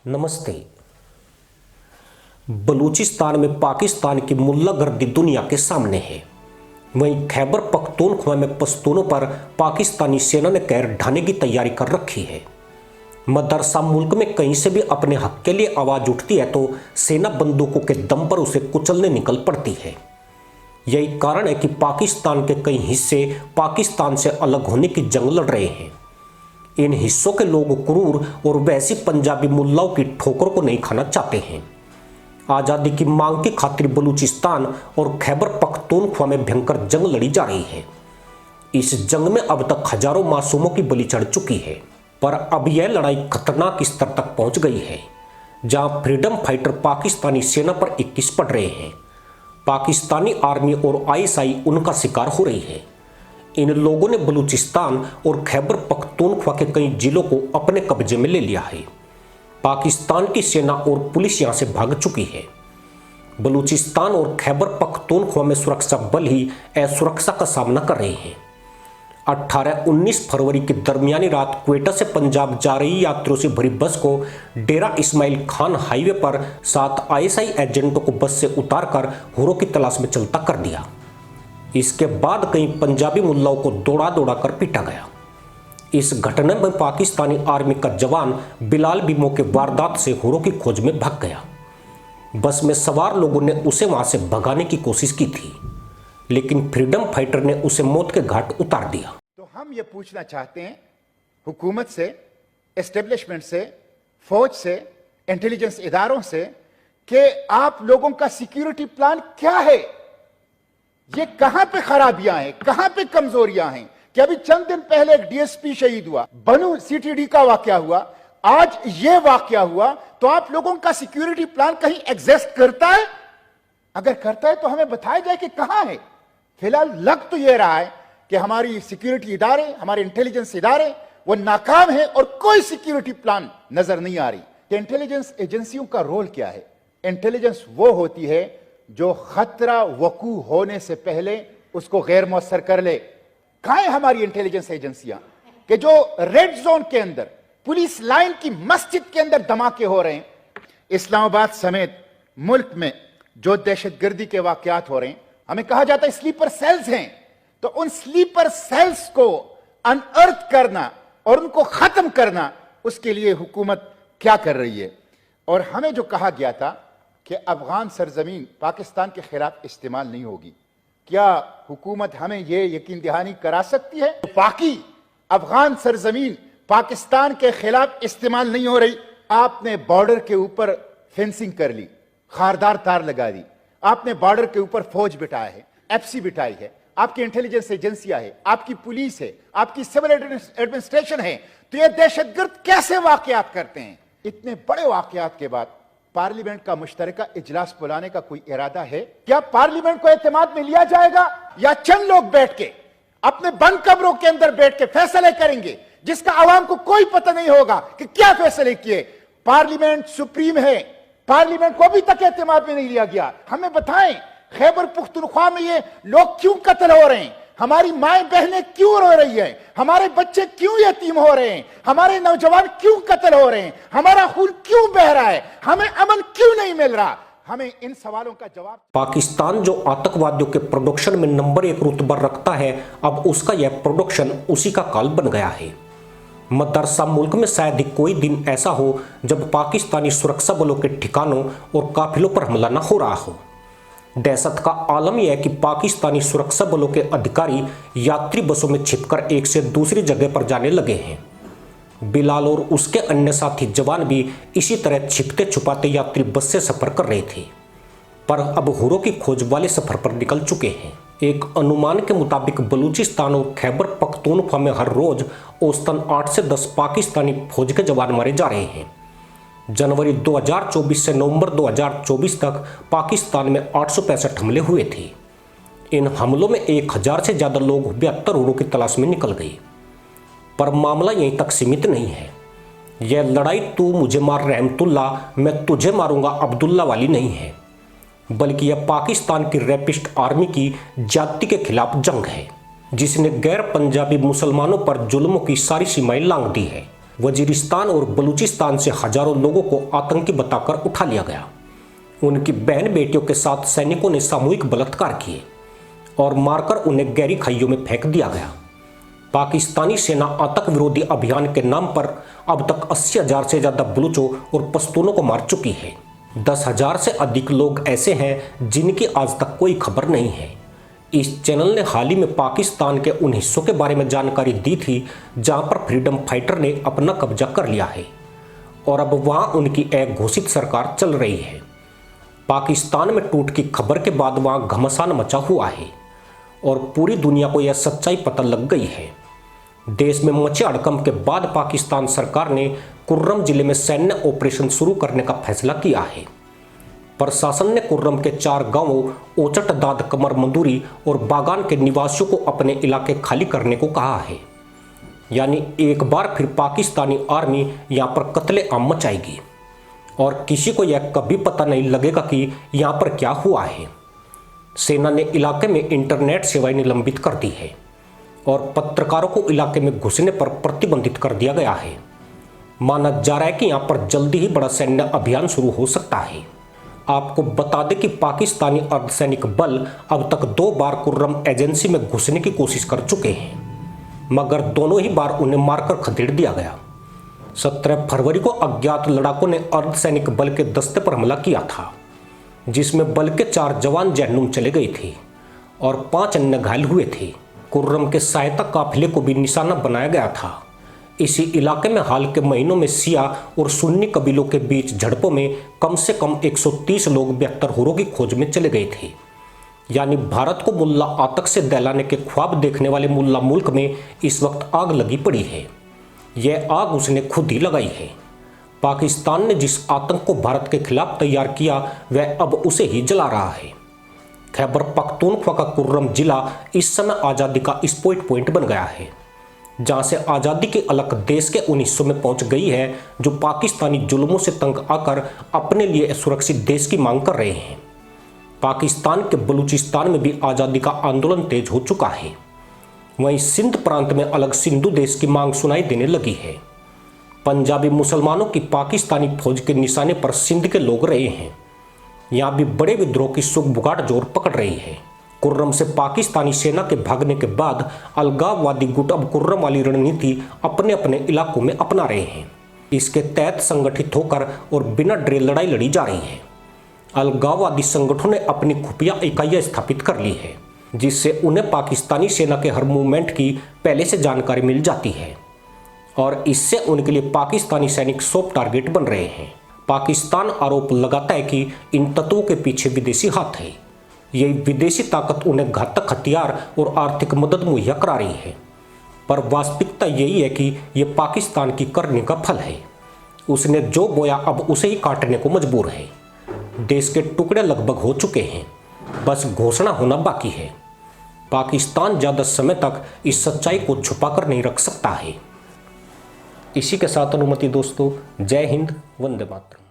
नमस्ते। बलूचिस्तान में पाकिस्तान की मुल्लागर्दी दुनिया के सामने है। वहीं खैबर पख्तूनख्वा में पश्तूनों पर पाकिस्तानी सेना ने कहर ढाने की तैयारी कर रखी है। मदरसा मुल्क में कहीं से भी अपने हक के लिए आवाज उठती है तो सेना बंदूकों के दम पर उसे कुचलने निकल पड़ती है। यही कारण है कि पाकिस्तान के कई हिस्से पाकिस्तान से अलग होने की जंग लड़ रहे हैं। इन हिस्सों के लोग क्रूर और वैसी पंजाबी मुल्लाओं की ठोकर को नहीं खाना चाहते हैं। आज़ादी की मांग की खातिर बलूचिस्तान और खैबर पख्तूनख्वा में भयंकर जंग लड़ी जा रही है। इस जंग में अब तक हजारों मासूमों की बलि चढ़ चुकी है, पर अब यह लड़ाई खतरनाक स्तर तक पहुंच गई है, जहां फ्रीडम फाइटर पाकिस्तानी सेना पर 21 पड़ रहे हैं। पाकिस्तानी आर्मी और आईएसआई उनका शिकार हो रही है। इन लोगों ने बलूचिस्तान और खैबर पख्तूनख्वा के कई जिलों को अपने कब्जे में ले लिया है। पाकिस्तान की सेना और पुलिस यहां से भाग चुकी है। बलूचिस्तान और खैबर पख्तूनख्वा में सुरक्षा बल ही असुरक्षा का सामना कर रहे हैं। 18-19 फरवरी की दरमियानी रात क्वेटा से पंजाब जा रही यात्रियों से भरी बस को डेरा इस्माइल खान हाईवे पर 7 आईएसआई एजेंटों को बस से उतारकर हुरों की तलाश में चलता कर दिया। इसके बाद कई पंजाबी मुल्लाओं को दौड़ा दौड़ा कर पीटा गया। इस घटना में पाकिस्तानी आर्मी का जवान बिलाल भी मौके वारदात से हुरों की खोज में भाग गया। बस में सवार लोगों ने उसे वहां से भगाने की कोशिश की थी, लेकिन फ्रीडम फाइटर ने उसे मौत के घाट उतार दिया। तो हम ये पूछना चाहते हैं हुकूमत से, एस्टेब्लिशमेंट से, फौज से, इंटेलिजेंस इदारों से कि आप लोगों का सिक्योरिटी प्लान क्या है। ये कहां पे खराबियां हैं, कहां पे कमजोरियां हैं कि अभी चंद दिन पहले एक डीएसपी शहीद हुआ, बनू सीटीडी का वाकया हुआ, आज ये वाकया हुआ, तो आप लोगों का सिक्योरिटी प्लान कहीं एग्जिस्ट करता है? अगर करता है तो हमें बताया जाए कि कहां है। फिलहाल लग तो ये रहा है कि हमारी सिक्योरिटी इदारे, हमारे इंटेलिजेंस इदारे वो नाकाम है और कोई सिक्योरिटी प्लान नजर नहीं आ रही। कि इंटेलिजेंस एजेंसियों का रोल क्या है? इंटेलिजेंस वो होती है जो खतरा वकू होने से पहले उसको गैर मौसर कर ले। कहां है हमारी इंटेलिजेंस एजेंसियां कि जो रेड जोन के अंदर, पुलिस लाइन की मस्जिद के अंदर धमाके हो रहे हैं। इस्लामाबाद समेत मुल्क में जो दहशतगर्दी के वाकयात हो रहे हैं, हमें कहा जाता है स्लीपर सेल्स हैं, तो उन स्लीपर सेल्स को अनअर्थ करना और उनको खत्म करना, उसके लिए हुकूमत क्या कर रही है। और हमें जो कहा गया था कि अफगान सरजमीन पाकिस्तान के खिलाफ इस्तेमाल नहीं होगी, क्या हुकूमत हमें यह यकीन दहानी करा सकती है बाकी अफगान सरजमीन पाकिस्तान के खिलाफ इस्तेमाल नहीं हो रही? आपने बॉर्डर के ऊपर फेंसिंग कर ली, खारदार तार लगा दी, आपने बॉर्डर के ऊपर फौज बिठाया है, एफसी बिठाई है, आपकी इंटेलिजेंस एजेंसियां है, आपकी पुलिस है, आपकी सिविल एडमिनिस्ट्रेशन है, तो ये दहशतगर्द कैसे वाकयात करते हैं? इतने बड़े वाकयात के बाद पार्लियामेंट का मुश्तरका इजलास बुलाने का कोई इरादा है? क्या पार्लियामेंट को एतमाद में लिया जाएगा या चंद लोग बैठ के अपने बंद कमरों के अंदर बैठ के फैसले करेंगे जिसका आवाम को कोई पता नहीं होगा कि क्या फैसले किए? पार्लियामेंट सुप्रीम है, पार्लियामेंट को अभी तक एतमाद में नहीं लिया गया। हमें बताएं, खैबर पुख्तूनख्वा में ये लोग क्यों कत्ल हो रहे हैं? हमारी माएं बहनें क्यों रो रही है? हमारे बच्चे क्यों यतीम हो रहे हैं? हमारे नौजवान क्यों कत्ल हो रहे हैं? हमारा खून क्यों बह रहा है? हमें अमन क्यों नहीं मिल रहा? हमें इन सवालों का जवाब। पाकिस्तान जो आतंकवादियों के प्रोडक्शन में नंबर 1 रुतबा रखता है, अब उसका यह प्रोडक्शन उसी का काल बन गया है। मदरसा मुल्क में शायद ही कोई दिन ऐसा हो जब पाकिस्तानी सुरक्षा बलों के ठिकानों और काफिलों पर हमला न हो रहा हो। दहशत का आलम यह है कि पाकिस्तानी सुरक्षा बलों के अधिकारी यात्री बसों में छिपकर एक से दूसरी जगह पर जाने लगे हैं। बिलाल और उसके अन्य साथी जवान भी इसी तरह छिपते छुपाते यात्री बस से सफर कर रहे थे, पर अब हुरों की खोज वाले सफर पर निकल चुके हैं। एक अनुमान के मुताबिक बलूचिस्तान और खैबर पख्तूनख्वा में हर रोज औसतन 8 से 10 पाकिस्तानी फौज के जवान मारे जा रहे हैं। जनवरी 2024 से नवंबर 2024 तक पाकिस्तान में 865 हमले हुए थे। इन हमलों में 1000 से ज्यादा लोग 72 हुरों की तलाश में निकल गए। पर मामला यहीं तक सीमित नहीं है। यह लड़ाई तू मुझे मार रहमतुल्ला, मैं तुझे मारूंगा अब्दुल्ला वाली नहीं है, बल्कि यह पाकिस्तान की रैपिस्ट आर्मी की जाति के खिलाफ जंग है, जिसने गैर पंजाबी मुसलमानों पर जुल्मों की सारी सीमाएं लांघ दी है। वजीरिस्तान और बलूचिस्तान से हजारों लोगों को आतंकी बताकर उठा लिया गया। उनकी बहन बेटियों के साथ सैनिकों ने सामूहिक बलात्कार किए और मारकर उन्हें गहरी खाइयों में फेंक दिया गया। पाकिस्तानी सेना आतंक विरोधी अभियान के नाम पर अब तक 80,000 से ज़्यादा बलूचों और पश्तूनों को मार चुकी है। 10,000 से अधिक लोग ऐसे हैं जिनकी आज तक कोई खबर नहीं है। इस चैनल ने हाल ही में पाकिस्तान के उन हिस्सों के बारे में जानकारी दी थी जहां पर फ्रीडम फाइटर ने अपना कब्जा कर लिया है और अब वहां उनकी एक घोषित सरकार चल रही है। पाकिस्तान में टूट की खबर के बाद वहां घमासान मचा हुआ है और पूरी दुनिया को यह सच्चाई पता लग गई है। देश में मचे हड़कंप के बाद पाकिस्तान सरकार ने कुर्रम जिले में सैन्य ऑपरेशन शुरू करने का फैसला किया है। प्रशासन ने कुर्रम के 4 गांवों ओचट, दाद, कमर, मंदूरी और बागान के निवासियों को अपने इलाके खाली करने को कहा है। यानी एक बार फिर पाकिस्तानी आर्मी यहां पर कत्ले आम मचाएगी और किसी को यह कभी पता नहीं लगेगा कि यहां पर क्या हुआ है। सेना ने इलाके में इंटरनेट सेवाएं निलंबित कर दी है और पत्रकारों को इलाके में घुसने पर प्रतिबंधित कर दिया गया है। माना जा रहा है कि यहां पर जल्दी ही बड़ा सैन्य अभियान शुरू हो सकता है। आपको बता दें कि पाकिस्तानी अर्धसैनिक बल अब तक 2 बार कुर्रम एजेंसी में घुसने की कोशिश कर चुके हैं, मगर दोनों ही बार उन्हें मारकर खदेड़ दिया गया। 17 फरवरी को अज्ञात लड़ाकों ने अर्धसैनिक बल के दस्ते पर हमला किया था, जिसमें बल के 4 जवान जहन्नुम चले गए थे और 5 अन्य घायल हुए थे। कुर्रम के सहायता काफिले को भी निशाना बनाया गया था। इसी इलाके में हाल के महीनों में शिया और सुन्नी कबीलों के बीच झड़पों में कम से कम 130 लोग 72 हुरों की खोज में चले गए थे। यानी भारत को मुल्ला आतंक से दहलाने के ख्वाब देखने वाले मुल्ला मुल्क में इस वक्त आग लगी पड़ी है। यह आग उसने खुद ही लगाई है। पाकिस्तान ने जिस आतंक को भारत के खिलाफ तैयार किया वह अब उसे ही जला रहा है। खैबर पख्तूनख्वा का कुर्रम जिला इस समय आज़ादी का स्पॉट पॉइंट बन गया है, जहां से आज़ादी की अलग देश के उन हिस्सों में पहुंच गई है जो पाकिस्तानी जुल्मों से तंग आकर अपने लिए सुरक्षित देश की मांग कर रहे हैं। पाकिस्तान के बलूचिस्तान में भी आज़ादी का आंदोलन तेज हो चुका है। वहीं सिंध प्रांत में अलग सिंधु देश की मांग सुनाई देने लगी है। पंजाबी मुसलमानों की पाकिस्तानी फौज के निशाने पर सिंध के लोग रहे हैं। यहाँ भी बड़े विद्रोह की सुख बुगाड़ जोर पकड़ रही है। कुर्रम से पाकिस्तानी सेना के भागने के बाद अलगाववादी गुट अब कुर्रम वाली रणनीति अपने अपने इलाकों में अपना रहे हैं। इसके तहत संगठित होकर और बिना डरे लड़ाई लड़ी जा रही है। अलगाववादी संगठनों ने अपनी खुफिया इकाइयां स्थापित कर ली है, जिससे उन्हें पाकिस्तानी सेना के हर मूवमेंट की पहले से जानकारी मिल जाती है और इससे उनके लिए पाकिस्तानी सैनिक सॉफ्ट टारगेट बन रहे हैं। पाकिस्तान आरोप लगाता है कि इन तत्वों के पीछे विदेशी हाथ है। यही विदेशी ताकत उन्हें घातक हथियार और आर्थिक मदद मुहैया करा रही है, पर वास्तविकता यही है कि ये पाकिस्तान की करने का फल है। उसने जो बोया अब उसे ही काटने को मजबूर है। देश के टुकड़े लगभग हो चुके हैं, बस घोषणा होना बाकी है। पाकिस्तान ज़्यादा समय तक इस सच्चाई को छुपा कर नहीं रख सकता है। इसी के साथ अनुमति दोस्तों, जय हिंद, वंदे मातरम।